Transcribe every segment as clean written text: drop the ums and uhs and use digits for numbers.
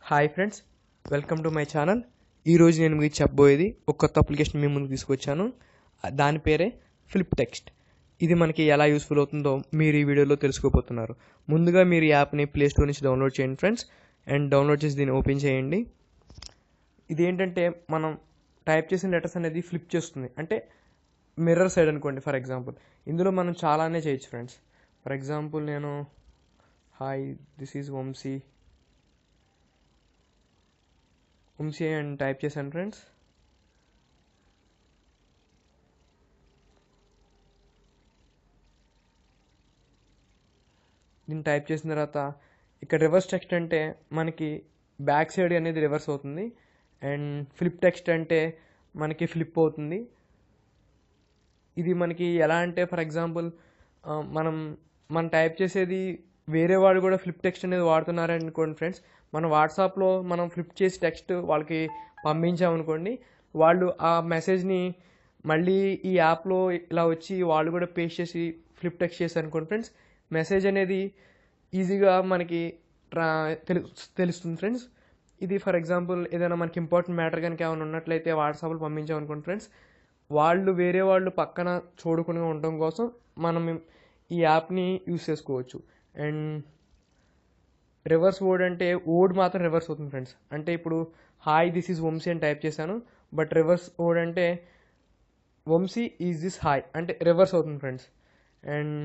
Hi friends, welcome to my channel. ఈరోజు నేను మీకు చెప్పబోయేది ఒక కొత్త అప్లికేషన్ మీ ముందుకు తీసుకొచ్చాను. దాని పేరే ఫ్లిప్ టెక్స్ట్. ఇది మనకి ఎలా యూస్ఫుల్ అవుతుందో మీరు ఈ వీడియోలో తెలుసుకోబోతున్నారు. ముందుగా మీరు ఈ యాప్ని ప్లే స్టోర్ నుంచి డౌన్లోడ్ చేయండి ఫ్రెండ్స్. అండ్ డౌన్లోడ్ చేసి దీన్ని ఓపెన్ చేయండి. ఇదేంటంటే మనం టైప్ చేసిన లెటర్స్ అనేది ఫ్లిప్ చేస్తుంది. అంటే మిర్రర్ సైడ్ అనుకోండి. ఫర్ ఎగ్జాంపుల్ ఇందులో మనం చాలానే చేయొచ్చు ఫ్రెండ్స్. ఫర్ ఎగ్జాంపుల్ నేను హాయ్ దిస్ ఈజ్ వంశీ అని టైప్ చేశాను ఫ్రెండ్స్. దీన్ని టైప్ చేసిన తర్వాత ఇక్కడ రివర్స్ టెక్స్ట్ అంటే మనకి బ్యాక్ సైడ్ అనేది రివర్స్ అవుతుంది. అండ్ ఫ్లిప్ టెక్స్ట్ అంటే మనకి ఫ్లిప్ అవుతుంది. ఇది మనకి ఎలా అంటే ఫర్ ఎగ్జాంపుల్ మనం టైప్ చేసేది వేరే వాళ్ళు కూడా ఫ్లిప్ టెక్స్ట్ అనేది వాడుతున్నారనుకోండి ఫ్రెండ్స్. మన వాట్సాప్లో మనం ఫ్లిప్ చేసి టెక్స్ట్ వాళ్ళకి పంపించామనుకోండి, వాళ్ళు ఆ మెసేజ్ని మళ్ళీ ఈ యాప్లో ఇలా వచ్చి వాళ్ళు కూడా పేస్ట్ చేసి ఫ్లిప్ టెక్స్ట్ చేశారు అనుకోండి ఫ్రెండ్స్, మెసేజ్ అనేది ఈజీగా మనకి తెలుస్తుంది ఫ్రెండ్స్. ఇది ఫర్ ఎగ్జాంపుల్ ఏదైనా మనకి ఇంపార్టెంట్ మ్యాటర్ కనుక ఏమైనా ఉన్నట్లయితే వాట్సాప్లో పంపించామనుకోండి ఫ్రెండ్స్, వేరే వాళ్ళు పక్కన చూడకుండా ఉండడం కోసం మనం ఈ యాప్ని యూస్ చేసుకోవచ్చు. అండ్ రివర్స్ వర్డ్ అంటే వర్డ్ మాత్రం రివర్స్ అవుతుంది ఫ్రెండ్స్. అంటే ఇప్పుడు హాయ్ దిస్ ఈజ్ వంశీ అని టైప్ చేశాను, బట్ రివర్స్ వర్డ్ అంటే వంశీ ఈజ్ దిస్ హాయ్ అంటే రివర్స్ అవుతుంది ఫ్రెండ్స్. అండ్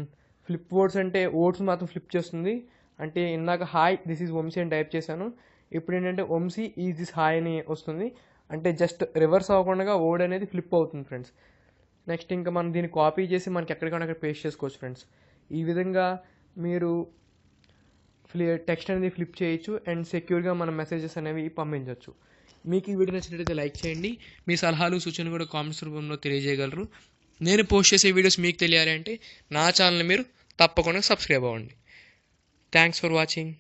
ఫ్లిప్ వర్డ్స్ అంటే వర్డ్స్ మాత్రం ఫ్లిప్ చేస్తుంది. అంటే ఇందాక హాయ్ దిస్ ఈజ్ వంశీ అని టైప్ చేశాను, ఇప్పుడు ఏంటంటే వంశీ ఈజ్ దిస్ హాయ్ అని వస్తుంది. అంటే జస్ట్ రివర్స్ అవ్వకుండా వర్డ్ అనేది ఫ్లిప్ అవుతుంది ఫ్రెండ్స్. నెక్స్ట్ ఇంకా మనం దీన్ని కాపీ చేసి మనకి ఎక్కడికైనా అక్కడ పేస్ట్ చేసుకోవచ్చు ఫ్రెండ్స్. ఈ విధంగా మీరు టెక్స్ట్ అనేది ఫ్లిప్ చేయొచ్చు అండ్ సెక్యూర్గా మన మెసేజెస్ అనేవి పంపించవచ్చు. మీకు ఈ వీడియో నచ్చినట్లయితే లైక్ చేయండి. మీ సలహాలు సూచనలు కూడా కామెంట్స్ రూపంలో తెలియజేయగలరు. నేను పోస్ట్ చేసే వీడియోస్ మీకు తెలియాలి అంటే నా ఛానల్ని మీరు తప్పకుండా సబ్స్క్రైబ్ అవ్వండి. Thanks for watching.